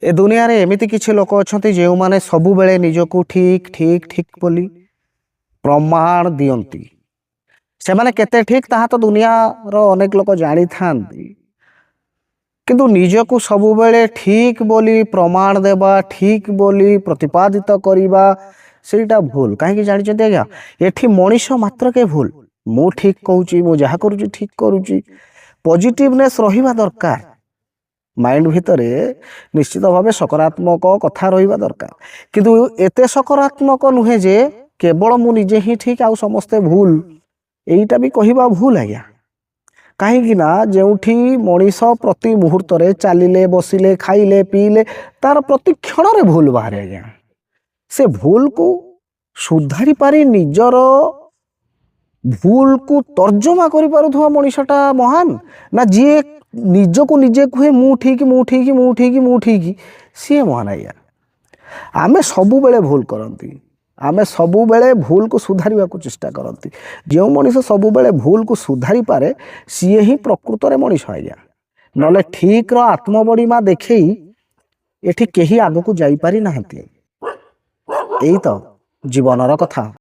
ए दुनिया रे एमिति किछि लोक अछंती जेउ माने सबु बेले निजको ठीक ठीक ठीक बोली प्रमाण दियंती। से माने केते ठीक ताहा तो दुनिया रो अनेक लोक जानी थांती, किंतु निजको सबु बेले ठीक बोली प्रमाण देबा ठीक बोली प्रतिपादित करिबा सेटा भूल। कहीं जानी चंती आज्ञा एठी मनीष मात्र के भूल। मु ठीक कहूची, मु जहा करूची ठीक करूची, पॉजिटिवनेस रहिबा दरकार। माइंड भितरे निश्चित भाव सकारात्मक कथा रहिबा दरकार, किंतु एते सकारात्मक नुहे जे केवल मु निजे ही ठीक आउ समस्ते भूल। एईटा भी कहिबा भूल आज्ञा। कहीं ना जेउठी मनीष प्रति मुहूर्त रे चलिले बसिले खाइले पीले तार प्रति क्षण रे भूल बाहर आज्ञा। से भूल को सुधारी पारी निजर भूल को तर्जमा करि पारुथवा मनीषटा महान ना जी निज को निजे कहे मु ठीक मु ठीक मु ठीक मु ठीक सी महान आज्ञा। आमे सबु बेले भूल करती, आमे सबु बेले भूल को सुधारिबा को चेष्टा करती। जो मनीष सबु बेले भूल को सुधारी पारे सी ही प्रकृत रे मनीष आज्ञा। नले ठीक रो आत्मबड़ीमा देखई एठी केही आगो को जाई पारी नाहंती। एई तो जीवनर कथा।